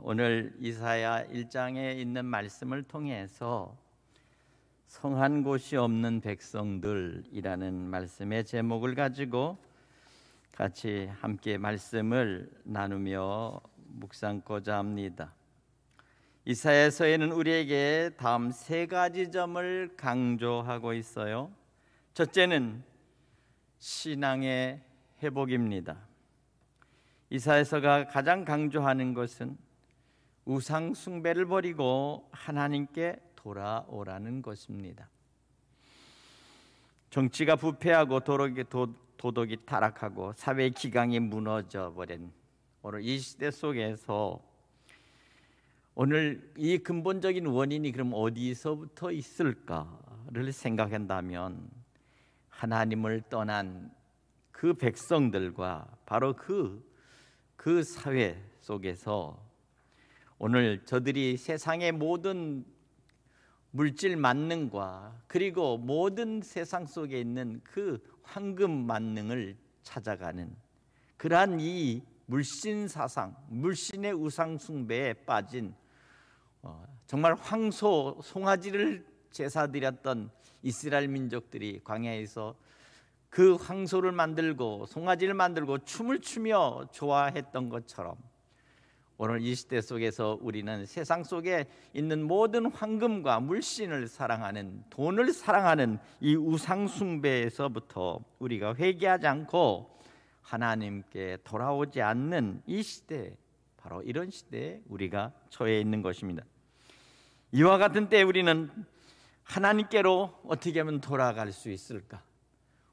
오늘 이사야 1장에 있는 말씀을 통해서 성한 곳이 없는 백성들이라는 말씀의 제목을 가지고 같이 함께 말씀을 나누며 묵상하고자 합니다. 이사야서에는 우리에게 다음 세 가지 점을 강조하고 있어요. 첫째는 신앙의 회복입니다. 이사야서가 가장 강조하는 것은 우상 숭배를 버리고 하나님께 돌아오라는 것입니다. 정치가 부패하고 도덕이 타락하고 사회의 기강이 무너져 버린 오늘 이 시대 속에서 오늘 이 근본적인 원인이 그럼 어디서부터 있을까를 생각한다면 하나님을 떠난 그 백성들과 바로 그 사회 속에서 오늘 저들이 세상의 모든 물질 만능과 그리고 모든 세상 속에 있는 그 황금 만능을 찾아가는 그러한 이 물신 사상, 물신의 우상 숭배에 빠진 정말 황소, 송아지를 제사 드렸던 이스라엘 민족들이 광야에서 그 황소를 만들고 송아지를 만들고 춤을 추며 좋아했던 것처럼 오늘 이 시대 속에서 우리는 세상 속에 있는 모든 황금과 물신을 사랑하는, 돈을 사랑하는 이 우상 숭배에서부터 우리가 회개하지 않고 하나님께 돌아오지 않는 이 시대, 바로 이런 시대에 우리가 처해 있는 것입니다. 이와 같은 때 우리는 하나님께로 어떻게 하면 돌아갈 수 있을까?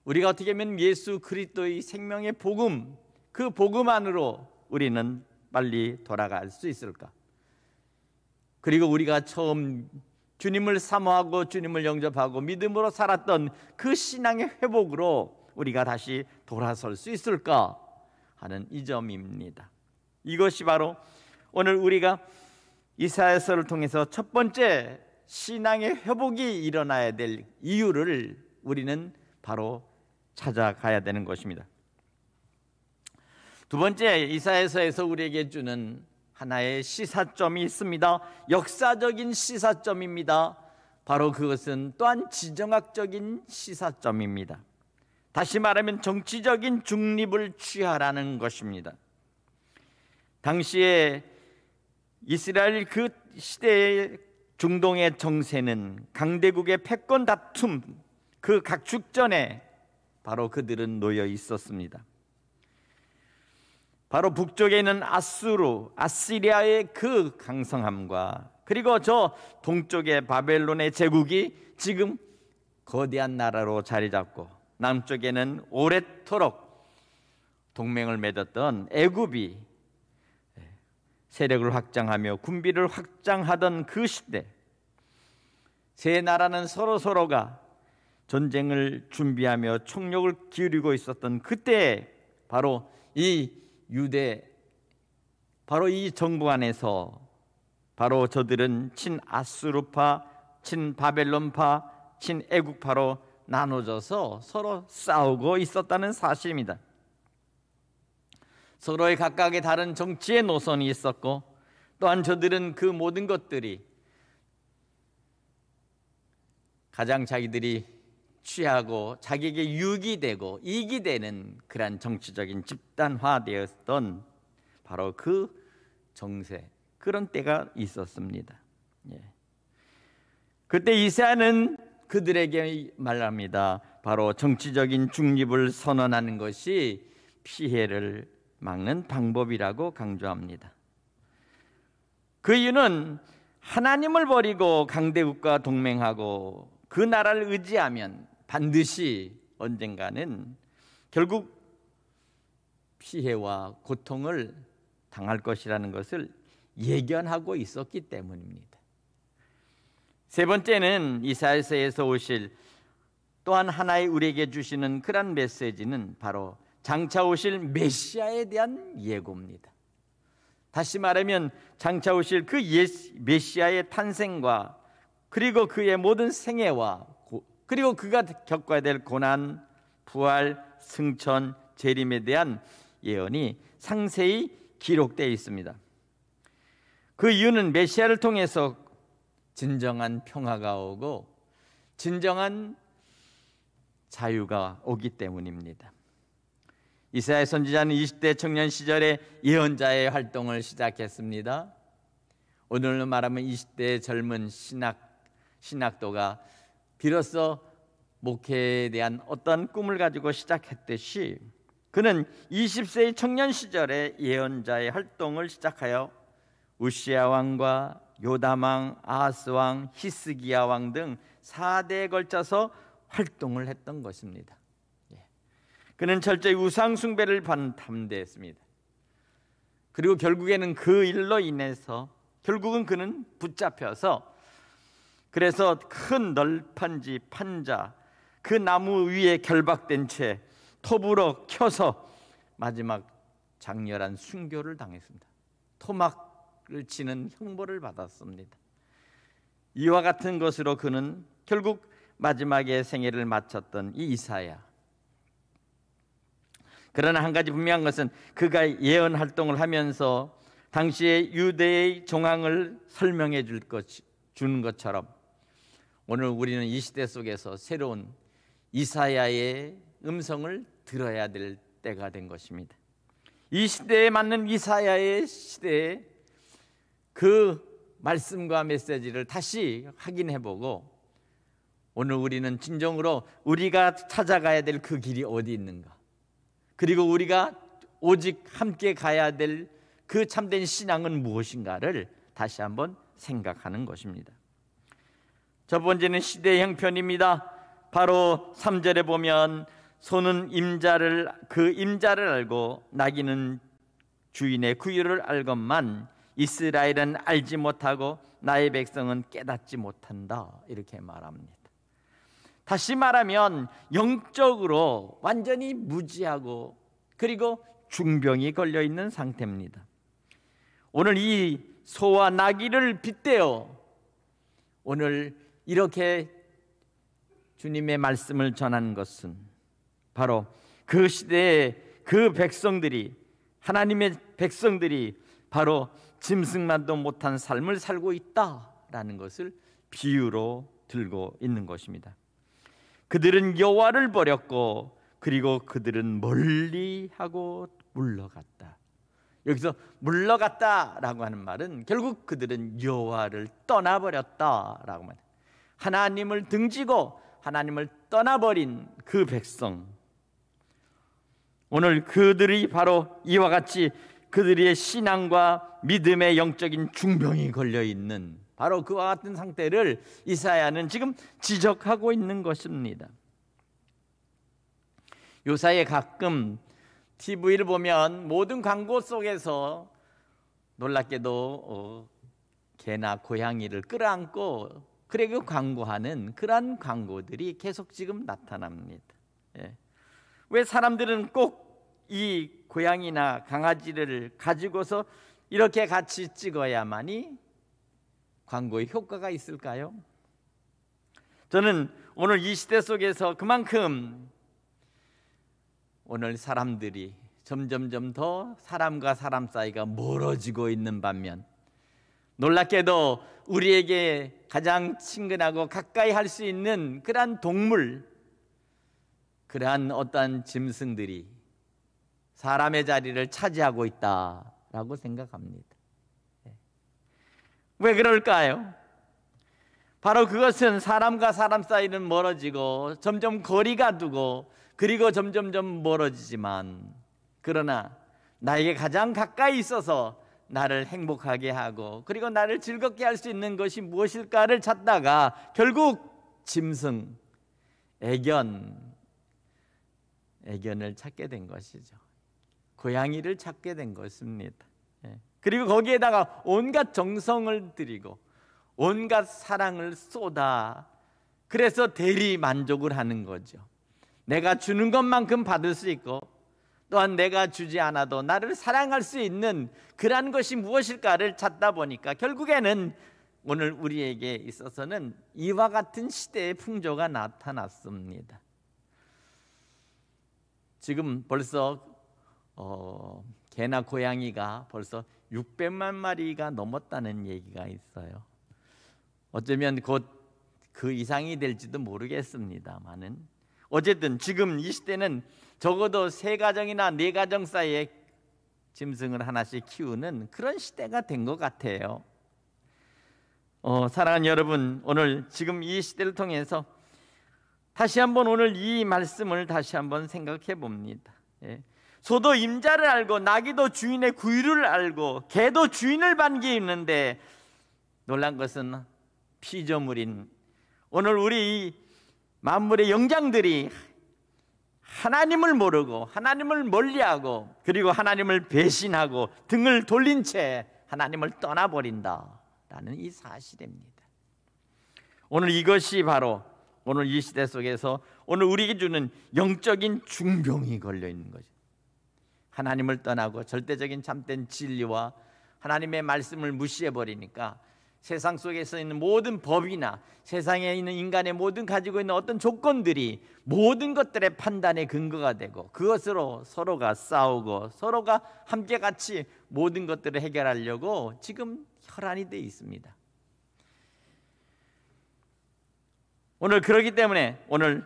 우리가 어떻게 하면 예수 그리스도의 생명의 복음, 그 복음 안으로 우리는 빨리 돌아갈 수 있을까? 그리고 우리가 처음 주님을 사모하고 주님을 영접하고 믿음으로 살았던 그 신앙의 회복으로 우리가 다시 돌아설 수 있을까 하는 이 점입니다. 이것이 바로 오늘 우리가 이사야서를 통해서 첫 번째 신앙의 회복이 일어나야 될 이유를 우리는 바로 찾아가야 되는 것입니다. 두 번째, 이사야서에서 우리에게 주는 하나의 시사점이 있습니다. 역사적인 시사점입니다. 바로 그것은 또한 지정학적인 시사점입니다. 다시 말하면 정치적인 중립을 취하라는 것입니다. 당시에 이스라엘 그 시대의 중동의 정세는 강대국의 패권 다툼, 그 각축전에 바로 그들은 놓여 있었습니다. 바로 북쪽에 있는 아시리아의 그 강성함과 그리고 저 동쪽의 바벨론의 제국이 지금 거대한 나라로 자리 잡고 남쪽에는 오랫도록 동맹을 맺었던 애굽이 세력을 확장하며 군비를 확장하던 그 시대, 세 나라는 서로가 전쟁을 준비하며 총력을 기울이고 있었던 그때 바로 이 유대, 바로 이 정부 안에서 바로 저들은 친아수르파, 친바벨론파, 친애국파로 나눠져서 서로 싸우고 있었다는 사실입니다. 서로의 각각의 다른 정치의 노선이 있었고 또한 저들은 그 모든 것들이 가장 자기들이 취하고 자기에게 유익이 되고 이익이 되는 그러한 정치적인 집단화되었던 바로 그 정세, 그런 때가 있었습니다. 그때 이사야는 그들에게 말합니다. 바로 정치적인 중립을 선언하는 것이 피해를 막는 방법이라고 강조합니다. 그 이유는 하나님을 버리고 강대국과 동맹하고 그 나라를 의지하면 반드시 언젠가는 결국 피해와 고통을 당할 것이라는 것을 예견하고 있었기 때문입니다. 세 번째는 이사야서에서 오실 또한 하나의 우리에게 주시는 그런 메시지는 바로 장차 오실 메시아에 대한 예고입니다. 다시 말하면 장차 오실 그 메시아의 탄생과 그리고 그의 모든 생애와 그리고 그가 겪어야 될 고난, 부활, 승천, 재림에 대한 예언이 상세히 기록되어 있습니다. 그 이유는 메시아를 통해서 진정한 평화가 오고 진정한 자유가 오기 때문입니다. 이사야 선지자는 20대 청년 시절에 예언자의 활동을 시작했습니다. 오늘로 말하면 20대 젊은 신학도가 비로소 목회에 대한 어떤 꿈을 가지고 시작했듯이 그는 20세의 청년 시절에 예언자의 활동을 시작하여 우시야 왕과 요담 왕, 아하스 왕, 히스기야 왕 등 4대에 걸쳐서 활동을 했던 것입니다. 그는 철저히 우상 숭배를 반대했습니다. 그리고 결국에는 그 일로 인해서 결국은 그는 붙잡혀서 그래서 큰 널판지 판자 그 나무 위에 결박된 채 톱으로 켜서 마지막 장렬한 순교를 당했습니다. 토막을 치는 형벌을 받았습니다. 이와 같은 것으로 그는 결국 마지막에 생애를 마쳤던 이 이사야. 그러나 한 가지 분명한 것은 그가 예언 활동을 하면서 당시의 유대의 정황을 설명해 주는 것처럼 오늘 우리는 이 시대 속에서 새로운 이사야의 음성을 들어야 될 때가 된 것입니다. 이 시대에 맞는 이사야의 시대에 그 말씀과 메시지를 다시 확인해보고 오늘 우리는 진정으로 우리가 찾아가야 될 그 길이 어디 있는가, 그리고 우리가 오직 함께 가야 될 그 참된 신앙은 무엇인가를 다시 한번 생각하는 것입니다. 첫 번째는 시대의 형편입니다. 바로 3절에 보면 소는 그 임자를 알고 나귀는 주인의 구유를 알건만 이스라엘은 알지 못하고 나의 백성은 깨닫지 못한다, 이렇게 말합니다. 다시 말하면 영적으로 완전히 무지하고 그리고 중병이 걸려 있는 상태입니다. 오늘 이 소와 나귀를 빗대어 오늘 이렇게 주님의 말씀을 전하는 것은 바로 그 시대에 그 백성들이, 하나님의 백성들이 바로 짐승만도 못한 삶을 살고 있다라는 것을 비유로 들고 있는 것입니다. 그들은 여호와를 버렸고 그리고 그들은 멀리하고 물러갔다. 여기서 물러갔다라고 하는 말은 결국 그들은 여호와를 떠나버렸다라고 말합니다. 하나님을 등지고 하나님을 떠나버린 그 백성, 오늘 그들이 바로 이와 같이 그들의 신앙과 믿음의 영적인 중병이 걸려있는 바로 그와 같은 상태를 이사야는 지금 지적하고 있는 것입니다. 요사이에 가끔 TV를 보면 모든 광고 속에서 놀랍게도 개나 고양이를 끌어안고 그리고 광고하는 그러한 광고들이 계속 지금 나타납니다. 왜 사람들은 꼭 이 고양이나 강아지를 가지고서 이렇게 같이 찍어야만이 광고의 효과가 있을까요? 저는 오늘 이 시대 속에서 그만큼 오늘 사람들이 점점점 더 사람과 사람 사이가 멀어지고 있는 반면 놀랍게도 우리에게 가장 친근하고 가까이 할 수 있는 그러한 동물, 그러한 어떠한 짐승들이 사람의 자리를 차지하고 있다라고 생각합니다. 왜 그럴까요? 바로 그것은 사람과 사람 사이는 멀어지고 점점 거리가 두고 그리고 점점점 멀어지지만 그러나 나에게 가장 가까이 있어서 나를 행복하게 하고 그리고 나를 즐겁게 할 수 있는 것이 무엇일까를 찾다가 결국 짐승, 애견을 찾게 된 것이죠. 고양이를 찾게 된 것입니다. 그리고 거기에다가 온갖 정성을 들이고 온갖 사랑을 쏟아 그래서 대리 만족을 하는 거죠. 내가 주는 것만큼 받을 수 있고 또한 내가 주지 않아도 나를 사랑할 수 있는 그러한 것이 무엇일까를 찾다 보니까 결국에는 오늘 우리에게 있어서는 이와 같은 시대의 풍조가 나타났습니다. 지금 벌써 개나 고양이가 벌써 600만 마리가 넘었다는 얘기가 있어요. 어쩌면 곧 그 이상이 될지도 모르겠습니다만은 어쨌든 지금 이 시대는 적어도 3가정이나 4가정 사이에 짐승을 하나씩 키우는 그런 시대가 된 것 같아요. 사랑하는 여러분, 오늘 지금 이 시대를 통해서 다시 한번 오늘 이 말씀을 다시 한번 생각해 봅니다. 소도 임자를 알고 나귀도 주인의 구유를 알고 개도 주인을 반기는데 놀란 것은 피조물인 오늘 우리 만물의 영장들이 하나님을 모르고 하나님을 멀리하고 그리고 하나님을 배신하고 등을 돌린 채 하나님을 떠나버린다라는 이 사실입니다. 오늘 이것이 바로 오늘 이 시대 속에서 오늘 우리에게 주는 영적인 중병이 걸려 있는 거죠. 하나님을 떠나고 절대적인 참된 진리와 하나님의 말씀을 무시해버리니까 세상 속에서 있는 모든 법이나 세상에 있는 인간의 모든 가지고 있는 어떤 조건들이 모든 것들의 판단의 근거가 되고 그것으로 서로가 싸우고 서로가 함께 같이 모든 것들을 해결하려고 지금 혈안이 되어 있습니다. 오늘 그렇기 때문에 오늘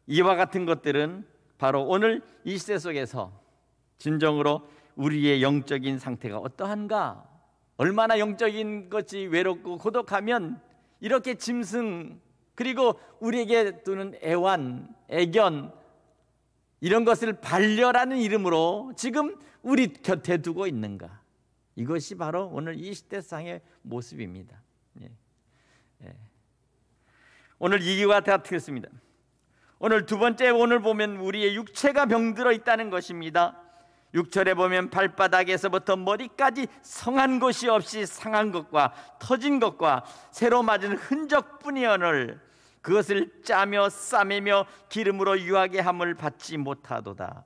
이와 같은 것들은 바로 오늘 이 시대 속에서 진정으로 우리의 영적인 상태가 어떠한가, 얼마나 영적인 것이 외롭고 고독하면 이렇게 짐승 그리고 우리에게 두는 애완, 애견 이런 것을 반려라는 이름으로 지금 우리 곁에 두고 있는가. 이것이 바로 오늘 이 시대상의 모습입니다. 오늘 이와 같았습니다. 오늘 두 번째 오늘 보면 우리의 육체가 병들어 있다는 것입니다. 6절에 보면 발바닥에서부터 머리까지 성한 곳이 없이 상한 것과 터진 것과 새로 맞은 흔적뿐이오늘 그것을 짜며 싸매며 기름으로 유하게 함을 받지 못하도다.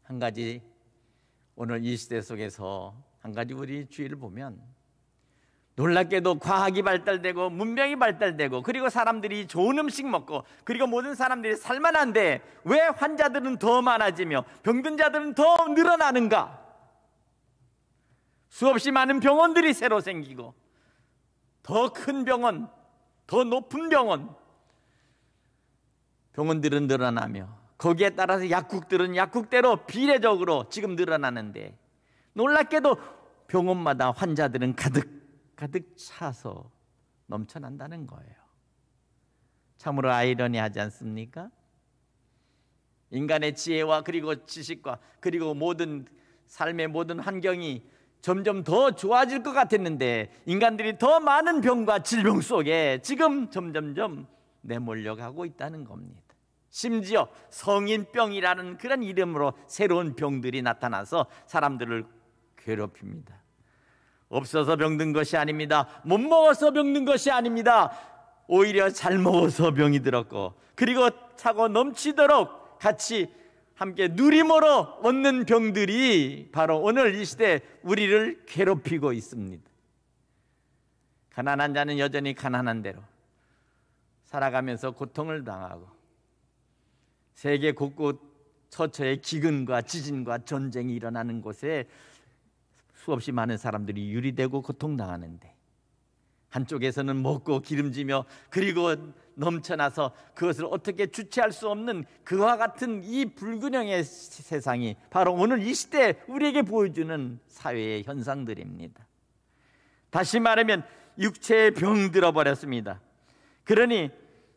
한 가지 오늘 이 시대 속에서 한 가지 우리 주위를 보면 놀랍게도 과학이 발달되고 문명이 발달되고 그리고 사람들이 좋은 음식 먹고 그리고 모든 사람들이 살만한데 왜 환자들은 더 많아지며 병든 자들은 더 늘어나는가? 수없이 많은 병원들이 새로 생기고 더 큰 병원, 더 높은 병원들은 늘어나며 거기에 따라서 약국들은 약국대로 비례적으로 지금 늘어나는데 놀랍게도 병원마다 환자들은 가득 차서 넘쳐난다는 거예요. 참으로 아이러니하지 않습니까? 인간의 지혜와 그리고 지식과 그리고 모든 삶의 모든 환경이 점점 더 좋아질 것 같았는데 인간들이 더 많은 병과 질병 속에 지금 점점점 내몰려가고 있다는 겁니다. 심지어 성인병이라는 그런 이름으로 새로운 병들이 나타나서 사람들을 괴롭힙니다. 없어서 병든 것이 아닙니다. 못 먹어서 병든 것이 아닙니다. 오히려 잘 먹어서 병이 들었고 그리고 차고 넘치도록 같이 함께 누림으로 얻는 병들이 바로 오늘 이 시대 우리를 괴롭히고 있습니다. 가난한 자는 여전히 가난한 대로 살아가면서 고통을 당하고 세계 곳곳 처처에 기근과 지진과 전쟁이 일어나는 곳에 수없이 많은 사람들이 유리되고 고통당하는데 한쪽에서는 먹고 기름지며 그리고 넘쳐나서 그것을 어떻게 주체할 수 없는 그와 같은 이 불균형의 세상이 바로 오늘 이 시대에 우리에게 보여주는 사회의 현상들입니다. 다시 말하면 육체에 병들어 버렸습니다. 그러니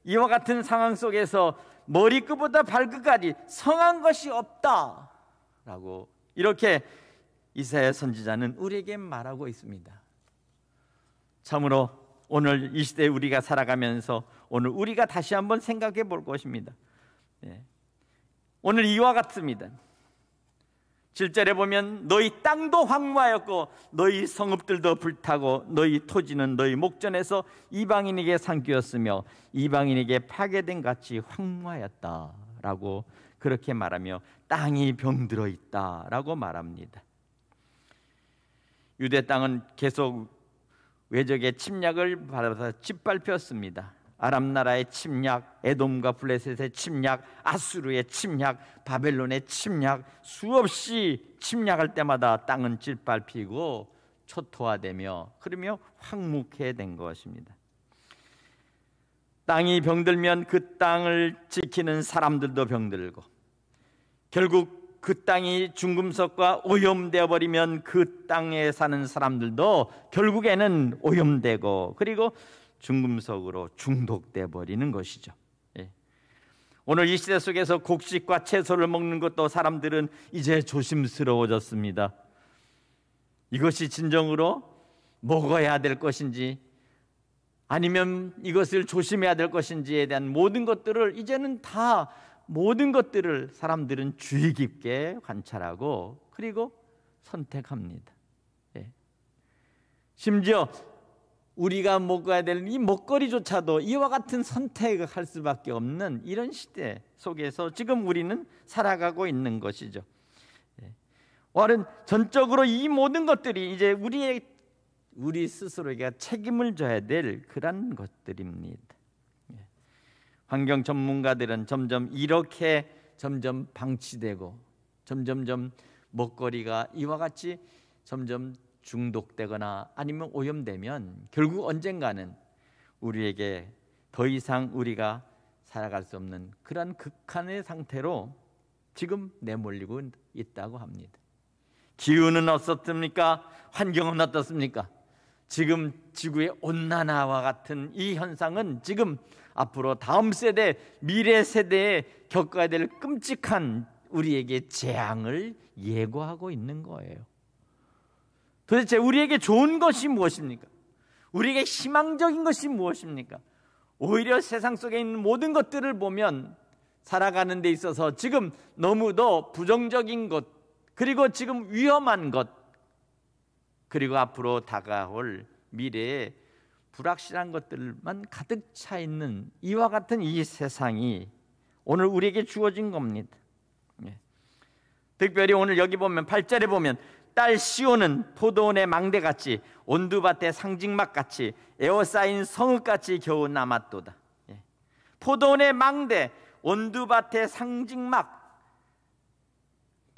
이와 같은 상황 속에서 머리끝부터 발끝까지 성한 것이 없다라고 이렇게 이사야 선지자는 우리에게 말하고 있습니다. 참으로 오늘 이 시대에 우리가 살아가면서 오늘 우리가 다시 한번 생각해 볼 것입니다. 오늘 이와 같습니다. 7절에 보면 너희 땅도 황무하였고 너희 성읍들도 불타고 너희 토지는 너희 목전에서 이방인에게 상귀었으며 이방인에게 파괴된 같이 황무하였다라고 그렇게 말하며 땅이 병들어 있다라고 말합니다. 유대 땅은 계속 외적의 침략을 받아서 짓밟혔습니다. 아람 나라의 침략, 에돔과 블레셋의 침략, 아수르의 침략, 바벨론의 침략, 수없이 침략할 때마다 땅은 짓밟히고 초토화되며 그러며 황무케 된 것입니다. 땅이 병들면 그 땅을 지키는 사람들도 병들고, 결국 그 땅이 중금속과 오염되어 버리면 그 땅에 사는 사람들도 결국에는 오염되고, 그리고 중금속으로 중독돼 버리는 것이죠. 오늘 이 시대 속에서 곡식과 채소를 먹는 것도 사람들은 이제 조심스러워졌습니다. 이것이 진정으로 먹어야 될 것인지 아니면 이것을 조심해야 될 것인지에 대한 모든 것들을 이제는 다 모든 것들을 사람들은 주의 깊게 관찰하고 그리고 선택합니다. 심지어 우리가 먹어야 될 이 먹거리조차도 이와 같은 선택을 할 수밖에 없는 이런 시대 속에서 지금 우리는 살아가고 있는 것이죠. 오늘은 전적으로 이 모든 것들이 이제 우리 스스로에게 책임을 져야 될 그런 것들입니다. 환경 전문가들은 점점 이렇게 점점 방치되고 점점점 먹거리가 이와 같이 점점 중독되거나 아니면 오염되면 결국 언젠가는 우리에게 더 이상 우리가 살아갈 수 없는 그런 극한의 상태로 지금 내몰리고 있다고 합니다. 기후는 어떻습니까? 환경은 어떻습니까? 지금 지구의 온난화와 같은 이 현상은 지금 앞으로 다음 세대, 미래 세대에 겪어야 될 끔찍한 우리에게 재앙을 예고하고 있는 거예요. 도대체 우리에게 좋은 것이 무엇입니까? 우리에게 희망적인 것이 무엇입니까? 오히려 세상 속에 있는 모든 것들을 보면 살아가는 데 있어서 지금 너무도 부정적인 것, 그리고 지금 위험한 것, 그리고 앞으로 다가올 미래에 불확실한 것들만 가득 차 있는 이와 같은 이 세상이 오늘 우리에게 주어진 겁니다. 특별히 오늘 여기 보면 8절에 보면 딸 시온은 포도원의 망대같이 온두밭의 상징막같이 에워싸인 성읍같이 겨우 남았도다. 포도원의 망대, 온두밭의 상징막,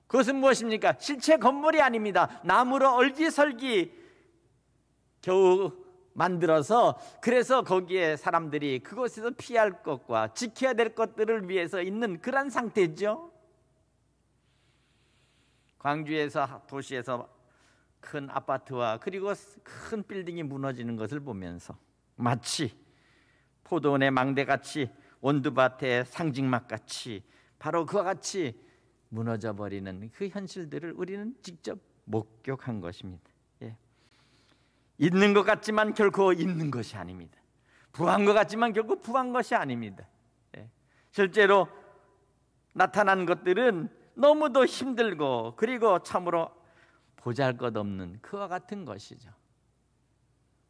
그것은 무엇입니까? 실체 건물이 아닙니다. 나무로 얼기설기 겨우 만들어서, 그래서 거기에 사람들이 그곳에서 피할 것과 지켜야 될 것들을 위해서 있는 그런 상태죠. 광주에서, 도시에서 큰 아파트와 그리고 큰 빌딩이 무너지는 것을 보면서 마치 포도원의 망대같이 온두밭의 상징막같이 바로 그와 같이 무너져 버리는 그 현실들을 우리는 직접 목격한 것입니다. 있는 것 같지만 결코 있는 것이 아닙니다. 부한 것 같지만 결코 부한 것이 아닙니다. 실제로 나타난 것들은 너무도 힘들고 그리고 참으로 보잘것없는 그와 같은 것이죠.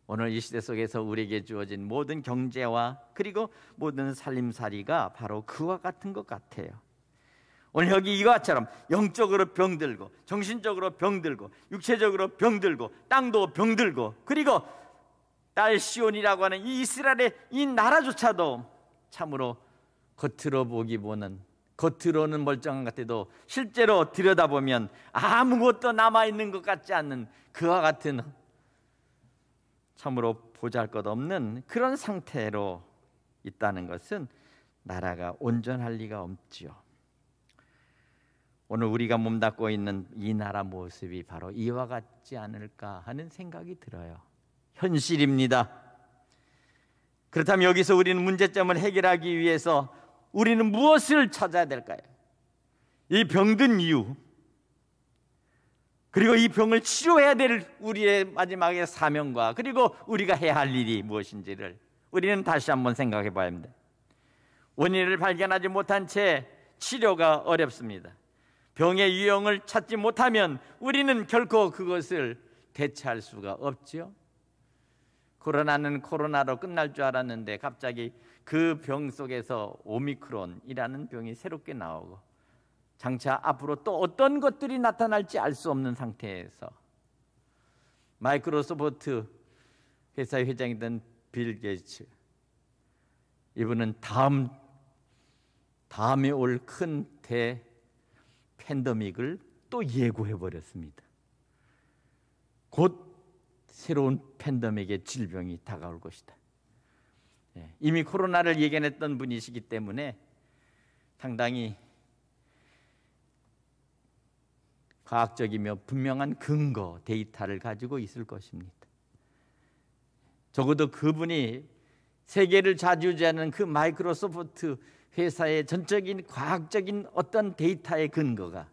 오늘 이 시대 속에서 우리에게 주어진 모든 경제와 그리고 모든 살림살이가 바로 그와 같은 것 같아요. 오늘 여기 이것처럼 영적으로 병들고 정신적으로 병들고 육체적으로 병들고 땅도 병들고 그리고 딸 시온이라고 하는 이 이스라엘의 이 나라조차도 참으로 겉으로는 멀쩡한 것 같아도 실제로 들여다보면 아무것도 남아있는 것 같지 않는 그와 같은 참으로 보잘것없는 그런 상태로 있다는 것은 나라가 온전할 리가 없지요. 오늘 우리가 몸담고 있는 이 나라 모습이 바로 이와 같지 않을까 하는 생각이 들어요. 현실입니다. 그렇다면 여기서 우리는 문제점을 해결하기 위해서 우리는 무엇을 찾아야 될까요? 이 병든 이유, 그리고 이 병을 치료해야 될 우리의 마지막의 사명과 그리고 우리가 해야 할 일이 무엇인지를 우리는 다시 한번 생각해 봐야 합니다. 원인을 발견하지 못한 채 치료가 어렵습니다. 병의 유형을 찾지 못하면 우리는 결코 그것을 대체할 수가 없죠. 코로나는 코로나로 끝날 줄 알았는데 갑자기 그 병 속에서 오미크론이라는 병이 새롭게 나오고 장차 앞으로 또 어떤 것들이 나타날지 알 수 없는 상태에서 마이크로소프트 회사의 회장이던 빌 게이츠, 이분은 다음에 올 큰 팬데믹을 또 예고해 버렸습니다. 곧 새로운 팬데믹의 질병이 다가올 것이다. 이미 코로나를 예견했던 분이시기 때문에 상당히 과학적이며 분명한 근거, 데이터를 가지고 있을 것입니다. 적어도 그분이 세계를 좌지우지하는 그 마이크로소프트 회사의 전적인 과학적인 어떤 데이터의 근거가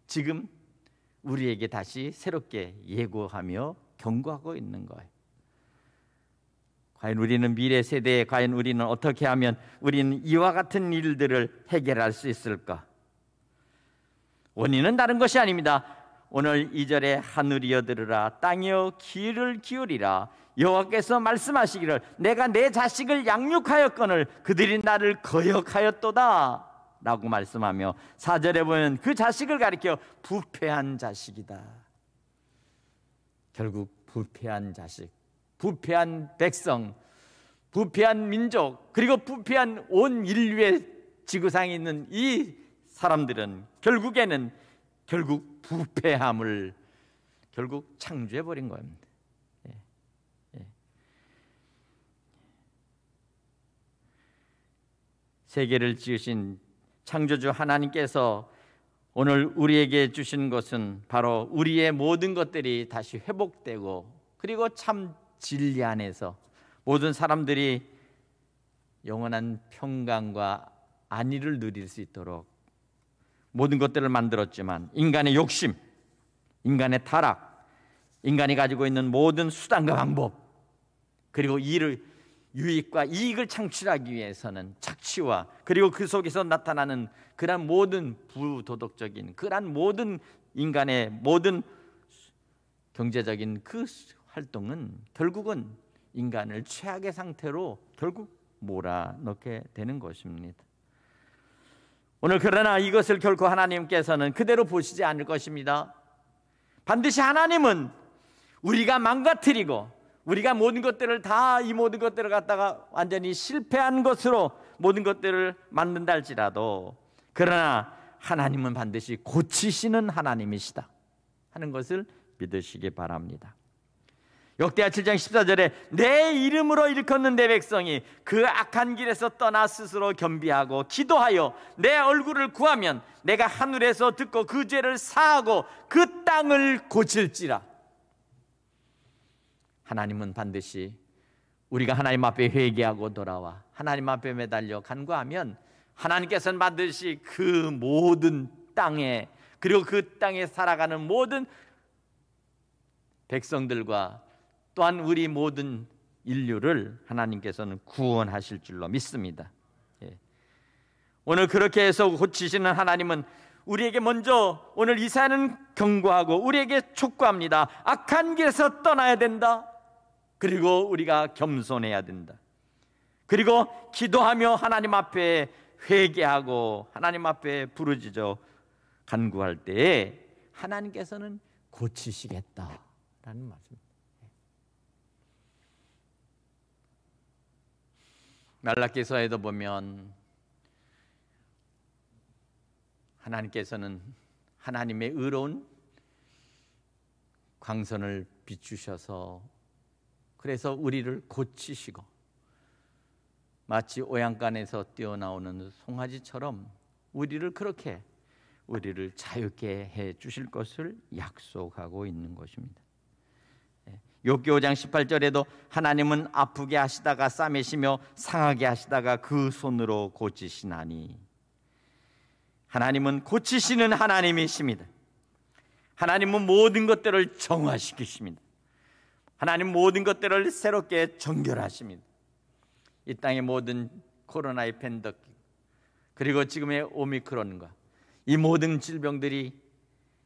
지금 우리에게 다시 새롭게 예고하며 경고하고 있는 거예요. 과연 우리는 미래 세대에 과연 우리는 어떻게 하면 우리는 이와 같은 일들을 해결할 수 있을까? 원인은 다른 것이 아닙니다. 오늘 2절에 하늘이여 들으라 땅이여 귀를 기울이라 여호와께서 말씀하시기를 내가 내 자식을 양육하였거늘 그들이 나를 거역하였도다 라고 말씀하며 4절에 보면 그 자식을 가리켜 부패한 자식이다. 결국 부패한 자식, 부패한 백성, 부패한 민족, 그리고 부패한 온 인류의 지구상에 있는 이 사람들은 결국 부패함을 결국 창조해 버린 겁니다. 세계를 지으신 창조주 하나님께서 오늘 우리에게 주신 것은 바로 우리의 모든 것들이 다시 회복되고 그리고 참 진리 안에서 모든 사람들이 영원한 평강과 안위를 누릴 수 있도록 모든 것들을 만들었지만 인간의 욕심, 인간의 타락, 인간이 가지고 있는 모든 수단과 방법 그리고 유익과 이익을 창출하기 위해서는 착취와 그리고 그 속에서 나타나는 그러한 모든 부도덕적인 그러한 모든 인간의 모든 경제적인 그 활동은 결국은 인간을 최악의 상태로 결국 몰아넣게 되는 것입니다. 오늘 그러나 이것을 결코 하나님께서는 그대로 보시지 않을 것입니다. 반드시 하나님은 우리가 망가뜨리고 우리가 모든 것들을 다 이 모든 것들을 갖다가 완전히 실패한 것으로 모든 것들을 만든다 할지라도 그러나 하나님은 반드시 고치시는 하나님이시다 하는 것을 믿으시기 바랍니다. 역대하 7장 14절에 내 이름으로 일컫는 내 백성이 그 악한 길에서 떠나 스스로 겸비하고 기도하여 내 얼굴을 구하면 내가 하늘에서 듣고 그 죄를 사하고 그 땅을 고칠지라. 하나님은 반드시 우리가 하나님 앞에 회개하고 돌아와 하나님 앞에 매달려 간구하면 하나님께서는 반드시 그 모든 땅에 그리고 그 땅에 살아가는 모든 백성들과 또한 우리 모든 인류를 하나님께서는 구원하실 줄로 믿습니다. 오늘 그렇게 해서 고치시는 하나님은 우리에게 먼저 오늘 이사야는 경고하고 우리에게 촉구합니다. 악한 길에서 떠나야 된다. 그리고 우리가 겸손해야 된다. 그리고 기도하며 하나님 앞에 회개하고 하나님 앞에 부르짖어 간구할 때에 하나님께서는 고치시겠다라는 말씀입니다. 말라기서에도 보면 하나님께서는 하나님의 의로운 광선을 비추셔서 그래서 우리를 고치시고 마치 오양간에서 뛰어나오는 송아지처럼 우리를 그렇게 우리를 자유케 해 주실 것을 약속하고 있는 것입니다. 욥기 5장 18절에도 하나님은 아프게 하시다가 싸매시며 상하게 하시다가 그 손으로 고치시나니 하나님은 고치시는 하나님이십니다. 하나님은 모든 것들을 정화시키십니다. 하나님 모든 것들을 새롭게 정결하십니다. 이 땅의 모든 코로나의 팬데믹 그리고 지금의 오미크론과 이 모든 질병들이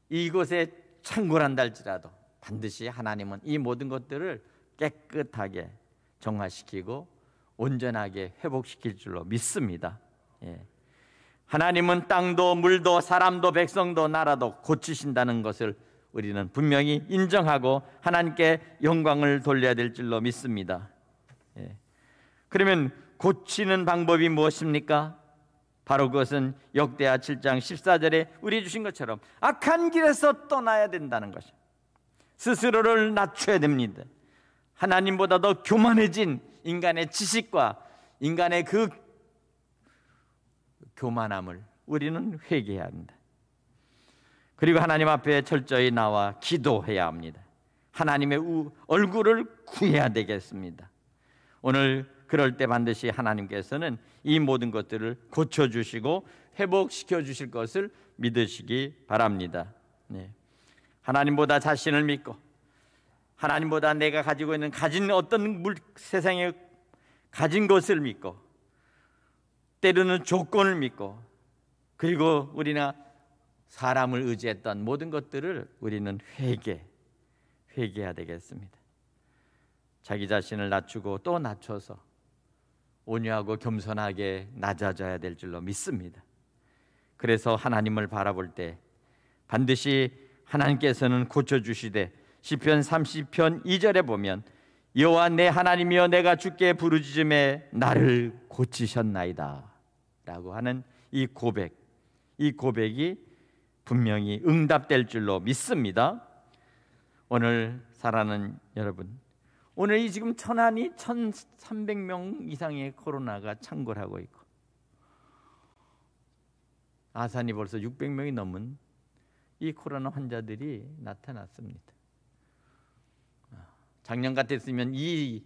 이곳에 창궐한다 할지라도 반드시 하나님은 이 모든 것들을 깨끗하게 정화시키고 온전하게 회복시킬 줄로 믿습니다. 하나님은 땅도 물도 사람도 백성도 나라도 고치신다는 것을 우리는 분명히 인정하고 하나님께 영광을 돌려야 될 줄로 믿습니다. 그러면 고치는 방법이 무엇입니까? 바로 그것은 역대하 7장 14절에 우리 주신 것처럼 악한 길에서 떠나야 된다는 것이죠. 스스로를 낮춰야 됩니다. 하나님보다 더 교만해진 인간의 지식과 인간의 그 교만함을 우리는 회개해야 합니다. 그리고 하나님 앞에 철저히 나와 기도해야 합니다. 하나님의 얼굴을 구해야 되겠습니다. 오늘 그럴 때 반드시 하나님께서는 이 모든 것들을 고쳐주시고 회복시켜 주실 것을 믿으시기 바랍니다. 네. 하나님보다 자신을 믿고 하나님보다 내가 가지고 있는 가진 어떤 세상에 가진 것을 믿고 때로는 조건을 믿고 그리고 우리나 사람을 의지했던 모든 것들을 우리는 회개해야 되겠습니다. 자기 자신을 낮추고 또 낮춰서 온유하고 겸손하게 낮아져야 될 줄로 믿습니다. 그래서 하나님을 바라볼 때 반드시 하나님께서는 고쳐주시되 시편 30편 2절에 보면 여호와 내 하나님이여 내가 주께 부르짖음에 나를 고치셨나이다 라고 하는 이 고백이 분명히 응답될 줄로 믿습니다. 오늘 사랑하는 여러분, 오늘 이 지금 천안이 1,300명 이상의 코로나가 창궐하고 있고 아산이 벌써 600명이 넘은 이 코로나 환자들이 나타났습니다. 작년 같았으면 이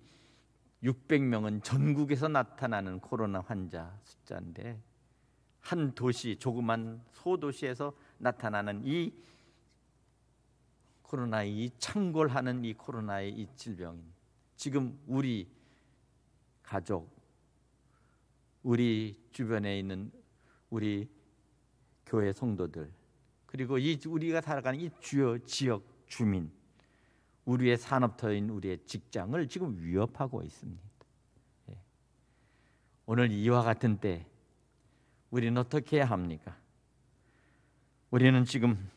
600명은 전국에서 나타나는 코로나 환자 숫자인데 한 도시, 조그만 소도시에서 나타나는 이 코로나의 이 창궐하는 이 코로나의 이 질병, 지금 우리 가족, 우리 주변에 있는 우리 교회 성도들, 그리고 우리가 살아가는 이 주요 지역 주민, 우리의 산업터인 우리의 직장을 지금 위협하고 있습니다. 오늘 이와 같은 때 우리는 어떻게 해야 합니까? 우리는 지금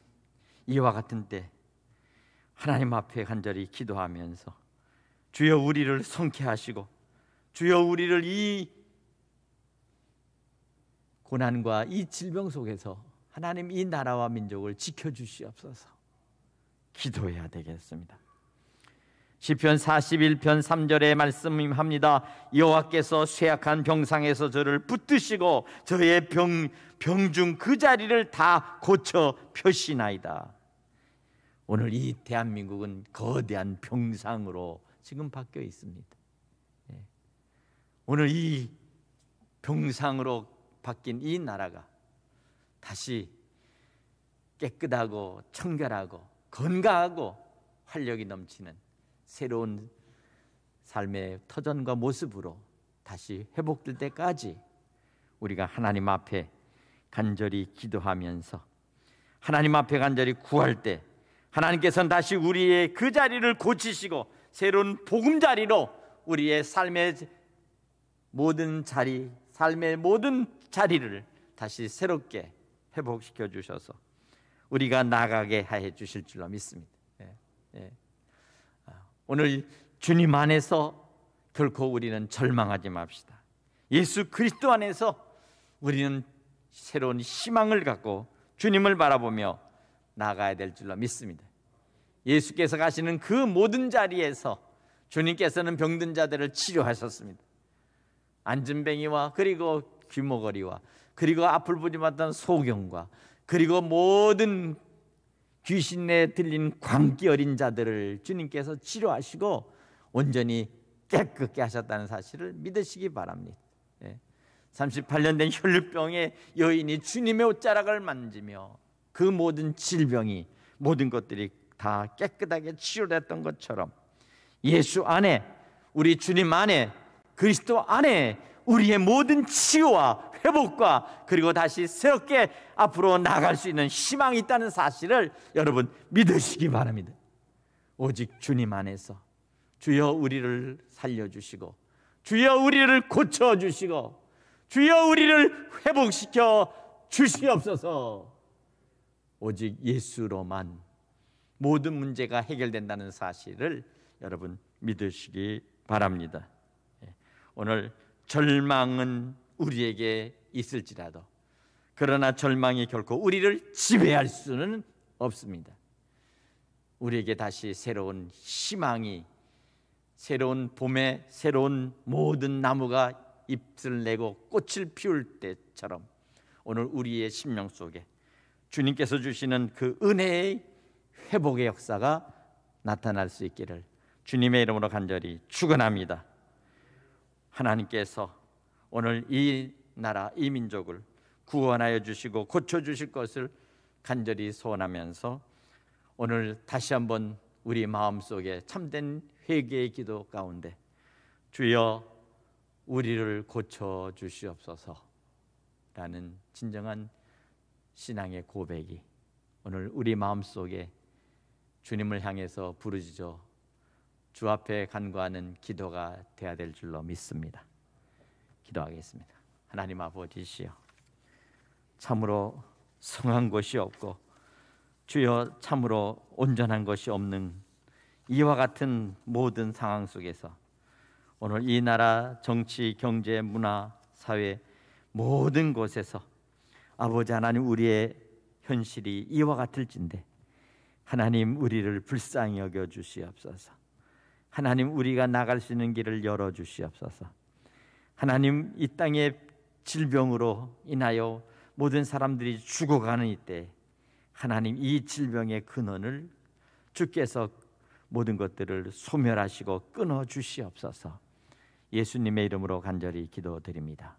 이와 같은 때 하나님 앞에 간절히 기도하면서 주여 우리를 성쾌하시고 주여 우리를 이 고난과 이 질병 속에서 하나님 이 나라와 민족을 지켜주시옵소서 기도해야 되겠습니다. 시편 41편 3절에 말씀합니다. 여호와께서 쇠약한 병상에서 저를 붙드시고 저의 병중 그 자리를 다 고쳐 펴시나이다. 오늘 이 대한민국은 거대한 병상으로 지금 바뀌어 있습니다. 오늘 이 병상으로 바뀐 이 나라가 다시 깨끗하고 청결하고 건강하고 활력이 넘치는 새로운 삶의 터전과 모습으로 다시 회복될 때까지 우리가 하나님 앞에 간절히 기도하면서 하나님 앞에 간절히 구할 때 하나님께서는 다시 우리의 그 자리를 고치시고 새로운 보금자리로 우리의 삶의 모든 자리를 다시 새롭게 회복시켜 주셔서 우리가 나가게 해 주실 줄로 믿습니다. 오늘 주님 안에서 결코 우리는 절망하지 맙시다. 예수 그리스도 안에서 우리는 새로운 희망을 갖고 주님을 바라보며 나가야 될 줄로 믿습니다. 예수께서 가시는 그 모든 자리에서 주님께서는 병든 자들을 치료하셨습니다. 안진뱅이와 그리고 귀머거리와 그리고 아플부지마던 소경과 그리고 모든 귀신에 들린 광기 어린 자들을 주님께서 치료하시고 온전히 깨끗게 하셨다는 사실을 믿으시기 바랍니다. 38년 된 혈루병의 여인이 주님의 옷자락을 만지며 그 모든 질병이 모든 것들이 다 깨끗하게 치료됐던 것처럼 예수 안에 우리 주님 안에 그리스도 안에 우리의 모든 치유와 회복과 그리고 다시 새롭게 앞으로 나아갈 수 있는 희망이 있다는 사실을 여러분 믿으시기 바랍니다. 오직 주님 안에서 주여 우리를 살려주시고 주여 우리를 고쳐주시고 주여 우리를 회복시켜 주시옵소서. 오직 예수로만 모든 문제가 해결된다는 사실을 여러분 믿으시기 바랍니다. 오늘 절망은 우리에게 있을지라도, 그러나 절망이 결코 우리를 지배할 수는 없습니다. 우리에게 다시 새로운 희망이, 새로운 봄에 새로운 모든 나무가 잎을 내고 꽃을 피울 때처럼 오늘 우리의 심령 속에 주님께서 주시는 그 은혜의 회복의 역사가 나타날 수 있기를 주님의 이름으로 간절히 축원합니다. 하나님께서 오늘 이 나라, 이 민족을 구원하여 주시고 고쳐 주실 것을 간절히 소원하면서 오늘 다시 한번 우리 마음속에 참된 회개의 기도 가운데 주여 우리를 고쳐 주시옵소서라는 진정한 신앙의 고백이 오늘 우리 마음속에 주님을 향해서 부르짖어 주 앞에 간구하는 기도가 되어야 될 줄로 믿습니다. 기도하겠습니다. 하나님 아버지시여, 참으로 성한 것이 없고 주여 참으로 온전한 것이 없는 이와 같은 모든 상황 속에서 오늘 이 나라 정치, 경제, 문화, 사회 모든 곳에서 아버지 하나님, 우리의 현실이 이와 같을진데 하나님 우리를 불쌍히 여겨 주시옵소서. 하나님 우리가 나갈 수 있는 길을 열어 주시옵소서. 하나님 이 땅의 질병으로 인하여 모든 사람들이 죽어가는 이때 하나님 이 질병의 근원을 주께서 모든 것들을 소멸하시고 끊어 주시옵소서. 예수님의 이름으로 간절히 기도드립니다.